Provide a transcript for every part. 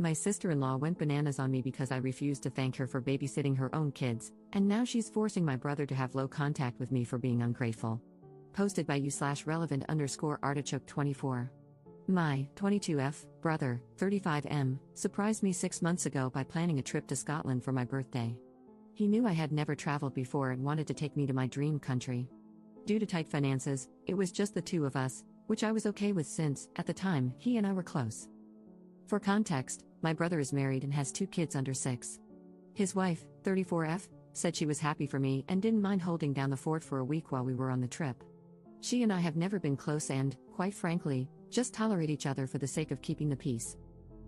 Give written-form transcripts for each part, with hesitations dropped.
My sister-in-law went bananas on me because I refused to thank her for babysitting her own kids, and now she's forcing my brother to have low contact with me for being ungrateful. Posted by you/relevant_artichoke24. My 22F brother, 35M, surprised me 6 months ago by planning a trip to Scotland for my birthday. He knew I had never traveled before and wanted to take me to my dream country. Due to tight finances, it was just the two of us, which I was okay with since, at the time, he and I were close. For context, my brother is married and has 2 kids under 6. His wife, 34F, said she was happy for me and didn't mind holding down the fort for a week while we were on the trip. She and I have never been close and, quite frankly, just tolerate each other for the sake of keeping the peace.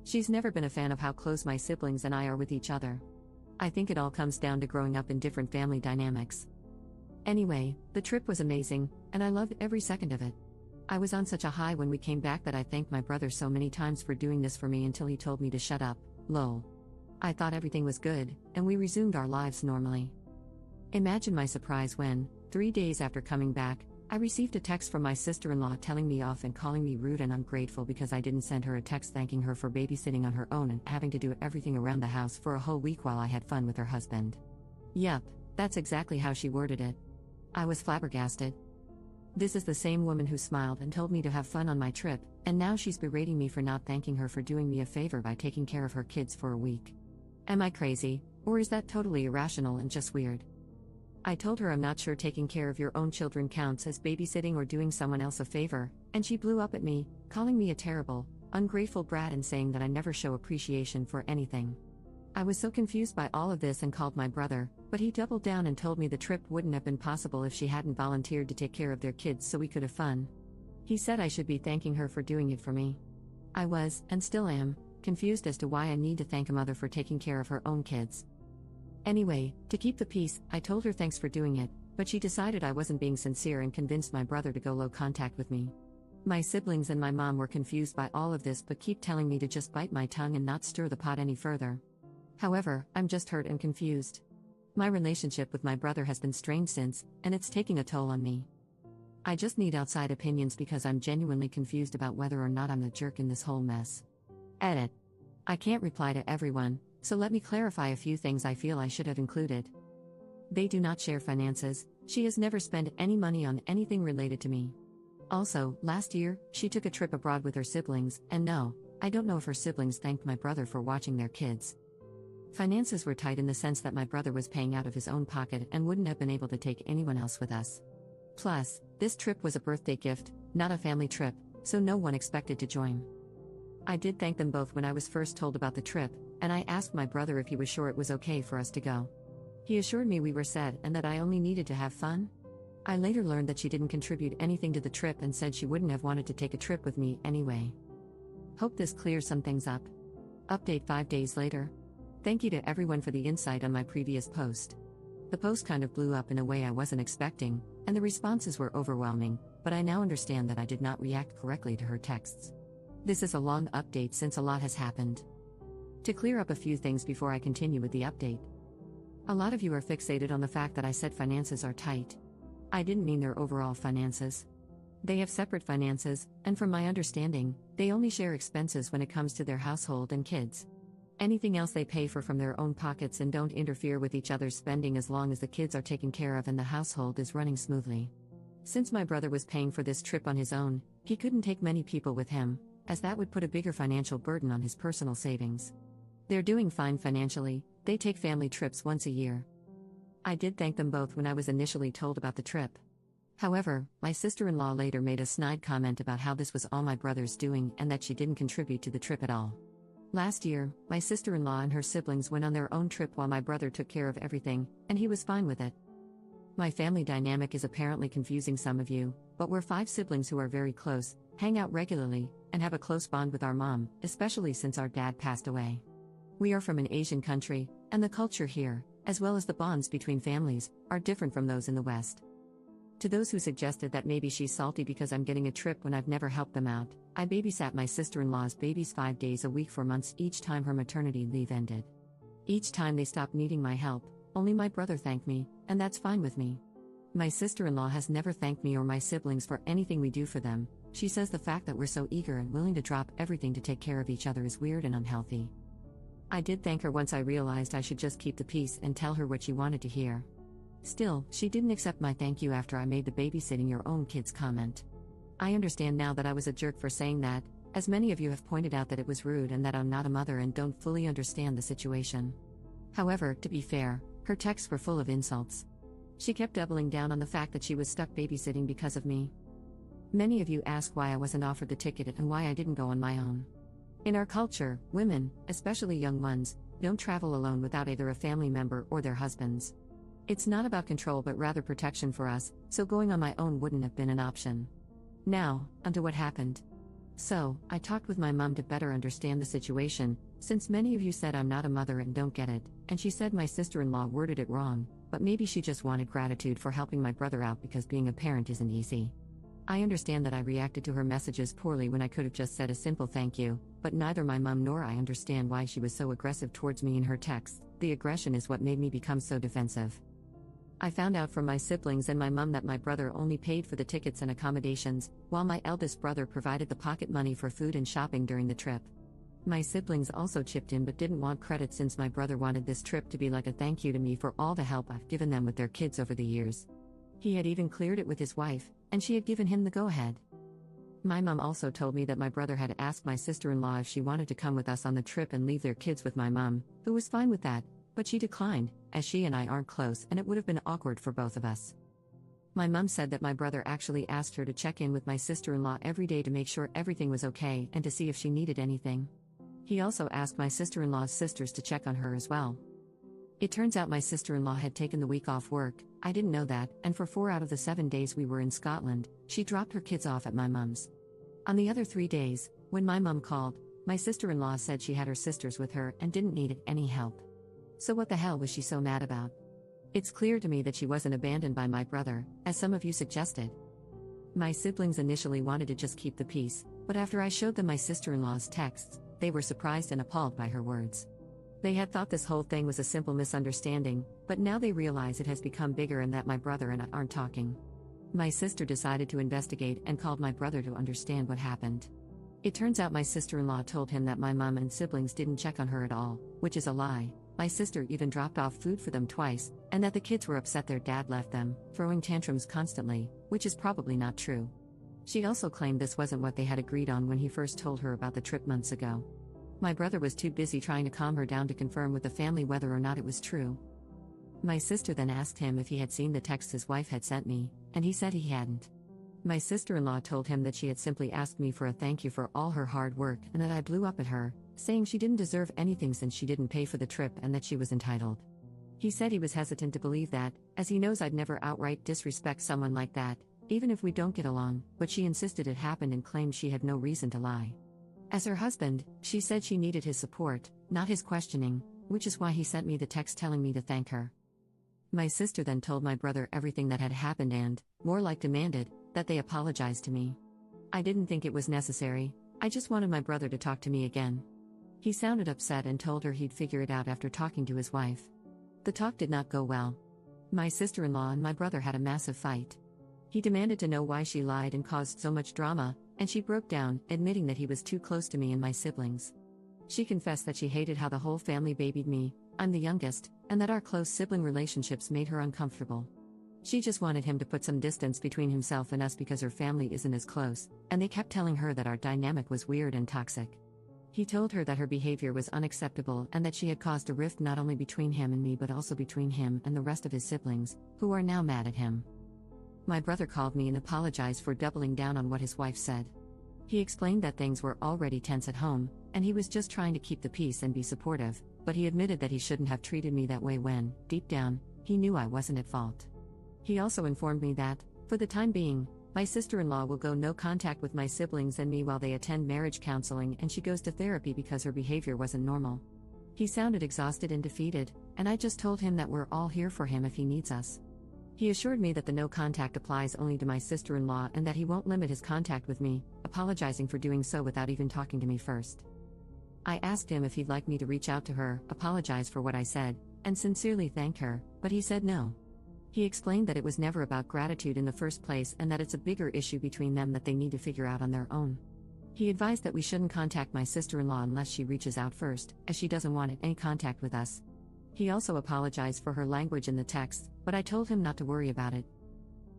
She's never been a fan of how close my siblings and I are with each other. I think it all comes down to growing up in different family dynamics. Anyway, the trip was amazing, and I loved every second of it. I was on such a high when we came back that I thanked my brother so many times for doing this for me until he told me to shut up, lol. I thought everything was good, and we resumed our lives normally. Imagine my surprise when, 3 days after coming back, I received a text from my sister-in-law telling me off and calling me rude and ungrateful because I didn't send her a text thanking her for babysitting on her own and having to do everything around the house for a whole week while I had fun with her husband. Yup, that's exactly how she worded it. I was flabbergasted. This is the same woman who smiled and told me to have fun on my trip, and now she's berating me for not thanking her for doing me a favor by taking care of her kids for a week. Am I crazy, or is that totally irrational and just weird? I told her I'm not sure taking care of your own children counts as babysitting or doing someone else a favor, and she blew up at me, calling me a terrible, ungrateful brat and saying that I never show appreciation for anything. I was so confused by all of this and called my brother, but he doubled down and told me the trip wouldn't have been possible if she hadn't volunteered to take care of their kids so we could have fun. He said I should be thanking her for doing it for me. I was, and still am, confused as to why I need to thank a mother for taking care of her own kids. Anyway, to keep the peace, I told her thanks for doing it, but she decided I wasn't being sincere and convinced my brother to go low contact with me. My siblings and my mom were confused by all of this but keep telling me to just bite my tongue and not stir the pot any further. However, I'm just hurt and confused. My relationship with my brother has been strained since, and it's taking a toll on me. I just need outside opinions because I'm genuinely confused about whether or not I'm the jerk in this whole mess. Edit. I can't reply to everyone, so let me clarify a few things I feel I should have included. They do not share finances. She has never spent any money on anything related to me. Also, last year, she took a trip abroad with her siblings, and no, I don't know if her siblings thanked my brother for watching their kids. Finances were tight in the sense that my brother was paying out of his own pocket and wouldn't have been able to take anyone else with us. Plus, this trip was a birthday gift, not a family trip, so no one expected to join. I did thank them both when I was first told about the trip, and I asked my brother if he was sure it was okay for us to go. He assured me we were set and that I only needed to have fun. I later learned that she didn't contribute anything to the trip and said she wouldn't have wanted to take a trip with me anyway. Hope this clears some things up. Update 5 days later. Thank you to everyone for the insight on my previous post. The post kind of blew up in a way I wasn't expecting, and the responses were overwhelming, but I now understand that I did not react correctly to her texts. This is a long update since a lot has happened. To clear up a few things before I continue with the update. A lot of you are fixated on the fact that I said finances are tight. I didn't mean their overall finances. They have separate finances, and from my understanding, they only share expenses when it comes to their household and kids. Anything else they pay for from their own pockets and don't interfere with each other's spending as long as the kids are taken care of and the household is running smoothly. Since my brother was paying for this trip on his own, he couldn't take many people with him, as that would put a bigger financial burden on his personal savings. They're doing fine financially, they take family trips once a year. I did thank them both when I was initially told about the trip. However, my sister-in-law later made a snide comment about how this was all my brother's doing and that she didn't contribute to the trip at all. Last year, my sister-in-law and her siblings went on their own trip while my brother took care of everything, and he was fine with it. My family dynamic is apparently confusing some of you, but we're 5 siblings who are very close, hang out regularly, and have a close bond with our mom, especially since our dad passed away. We are from an Asian country, and the culture here, as well as the bonds between families, are different from those in the West. To those who suggested that maybe she's salty because I'm getting a trip when I've never helped them out, I babysat my sister-in-law's babies 5 days a week for months each time her maternity leave ended. Each time they stopped needing my help, only my brother thanked me, and that's fine with me. My sister-in-law has never thanked me or my siblings for anything we do for them. She says the fact that we're so eager and willing to drop everything to take care of each other is weird and unhealthy. I did thank her once I realized I should just keep the peace and tell her what she wanted to hear. Still, she didn't accept my thank you after I made the babysitting your own kids comment. I understand now that I was a jerk for saying that, as many of you have pointed out that it was rude and that I'm not a mother and don't fully understand the situation. However, to be fair, her texts were full of insults. She kept doubling down on the fact that she was stuck babysitting because of me. Many of you ask why I wasn't offered the ticket and why I didn't go on my own. In our culture, women, especially young ones, don't travel alone without either a family member or their husbands. It's not about control but rather protection for us, so going on my own wouldn't have been an option. Now, onto what happened. So, I talked with my mom to better understand the situation, since many of you said I'm not a mother and don't get it, and she said my sister-in-law worded it wrong, but maybe she just wanted gratitude for helping my brother out because being a parent isn't easy. I understand that I reacted to her messages poorly when I could have just said a simple thank you, but neither my mom nor I understand why she was so aggressive towards me in her texts. The aggression is what made me become so defensive. I found out from my siblings and my mom that my brother only paid for the tickets and accommodations, while my eldest brother provided the pocket money for food and shopping during the trip. My siblings also chipped in but didn't want credit since my brother wanted this trip to be like a thank you to me for all the help I've given them with their kids over the years. He had even cleared it with his wife, and she had given him the go-ahead. My mom also told me that my brother had asked my sister-in-law if she wanted to come with us on the trip and leave their kids with my mom, who was fine with that, but she declined, as she and I aren't close and it would have been awkward for both of us. My mom said that my brother actually asked her to check in with my sister-in-law every day to make sure everything was okay and to see if she needed anything. He also asked my sister-in-law's sisters to check on her as well. It turns out my sister-in-law had taken the week off work. I didn't know that, and for 4 out of the 7 days we were in Scotland, she dropped her kids off at my mom's. On the other 3 days, when my mom called, my sister-in-law said she had her sisters with her and didn't need any help. So what the hell was she so mad about? It's clear to me that she wasn't abandoned by my brother, as some of you suggested. My siblings initially wanted to just keep the peace, but after I showed them my sister-in-law's texts, they were surprised and appalled by her words. They had thought this whole thing was a simple misunderstanding, but now they realize it has become bigger and that my brother and I aren't talking. My sister decided to investigate and called my brother to understand what happened. It turns out my sister-in-law told him that my mom and siblings didn't check on her at all, which is a lie. My sister even dropped off food for them twice, and that the kids were upset their dad left them, throwing tantrums constantly, which is probably not true. She also claimed this wasn't what they had agreed on when he first told her about the trip months ago. My brother was too busy trying to calm her down to confirm with the family whether or not it was true. My sister then asked him if he had seen the text his wife had sent me, and he said he hadn't. My sister-in-law told him that she had simply asked me for a thank you for all her hard work and that I blew up at her, saying she didn't deserve anything since she didn't pay for the trip and that she was entitled. He said he was hesitant to believe that, as he knows I'd never outright disrespect someone like that, even if we don't get along, but she insisted it happened and claimed she had no reason to lie. As her husband, she said she needed his support, not his questioning, which is why he sent me the text telling me to thank her. My sister then told my brother everything that had happened and, more like demanded, that they apologize to me. I didn't think it was necessary, I just wanted my brother to talk to me again. He sounded upset and told her he'd figure it out after talking to his wife. The talk did not go well. My sister-in-law and my brother had a massive fight. He demanded to know why she lied and caused so much drama, and she broke down, admitting that he was too close to me and my siblings. She confessed that she hated how the whole family babied me, I'm the youngest, and that our close sibling relationships made her uncomfortable. She just wanted him to put some distance between himself and us because her family isn't as close, and they kept telling her that our dynamic was weird and toxic. He told her that her behavior was unacceptable and that she had caused a rift not only between him and me but also between him and the rest of his siblings, who are now mad at him. My brother called me and apologized for doubling down on what his wife said. He explained that things were already tense at home, and he was just trying to keep the peace and be supportive, but he admitted that he shouldn't have treated me that way when, deep down, he knew I wasn't at fault. He also informed me that, for the time being, my sister-in-law will go no contact with my siblings and me while they attend marriage counseling and she goes to therapy because her behavior wasn't normal. He sounded exhausted and defeated, and I just told him that we're all here for him if he needs us. He assured me that the no contact applies only to my sister-in-law and that he won't limit his contact with me, apologizing for doing so without even talking to me first. I asked him if he'd like me to reach out to her, apologize for what I said, and sincerely thank her, but he said no. He explained that it was never about gratitude in the first place and that it's a bigger issue between them that they need to figure out on their own. He advised that we shouldn't contact my sister-in-law unless she reaches out first, as she doesn't want any contact with us. He also apologized for her language in the text, but I told him not to worry about it.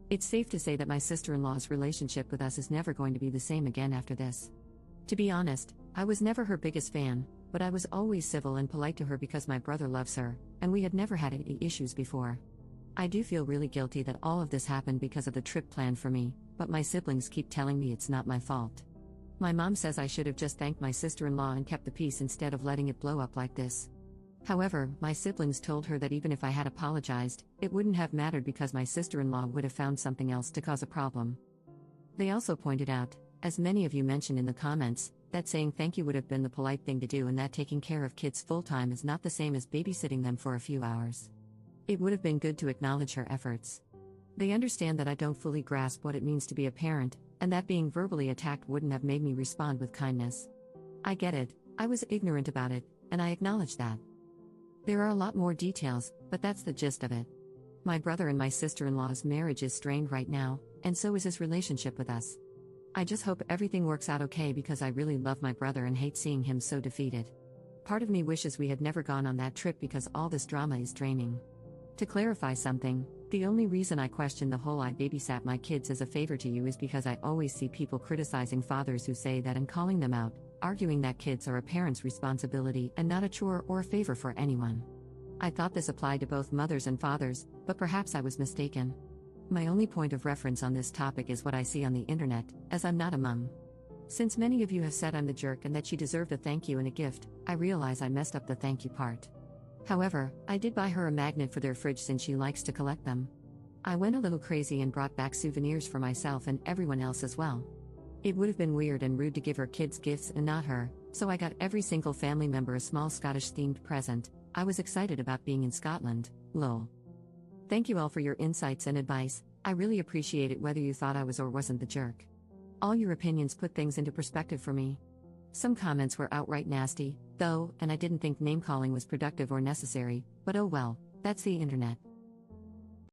It's safe to say that my sister-in-law's relationship with us is never going to be the same again after this. To be honest, I was never her biggest fan, but I was always civil and polite to her because my brother loves her, and we had never had any issues before. I do feel really guilty that all of this happened because of the trip planned for me, but my siblings keep telling me it's not my fault. My mom says I should have just thanked my sister-in-law and kept the peace instead of letting it blow up like this. However, my siblings told her that even if I had apologized, it wouldn't have mattered because my sister-in-law would have found something else to cause a problem. They also pointed out, as many of you mentioned in the comments, that saying thank you would have been the polite thing to do and that taking care of kids full-time is not the same as babysitting them for a few hours. It would have been good to acknowledge her efforts. They understand that I don't fully grasp what it means to be a parent, and that being verbally attacked wouldn't have made me respond with kindness. I get it, I was ignorant about it, and I acknowledge that. There are a lot more details, but that's the gist of it. My brother and my sister-in-law's marriage is strained right now, and so is his relationship with us. I just hope everything works out okay because I really love my brother and hate seeing him so defeated. Part of me wishes we had never gone on that trip because all this drama is draining. To clarify something, the only reason I question the whole "I babysat my kids as a favor to you" is because I always see people criticizing fathers who say that and calling them out, arguing that kids are a parent's responsibility and not a chore or a favor for anyone. I thought this applied to both mothers and fathers, but perhaps I was mistaken. My only point of reference on this topic is what I see on the internet, as I'm not a mom. Since many of you have said I'm the jerk and that she deserved a thank you and a gift, I realize I messed up the thank you part. However, I did buy her a magnet for their fridge since she likes to collect them. I went a little crazy and brought back souvenirs for myself and everyone else as well. It would have been weird and rude to give her kids gifts and not her, so I got every single family member a small Scottish-themed present. I was excited about being in Scotland, lol. Thank you all for your insights and advice, I really appreciate it whether you thought I was or wasn't the jerk. All your opinions put things into perspective for me. Some comments were outright nasty, though, and I didn't think name-calling was productive or necessary, but oh well, that's the internet.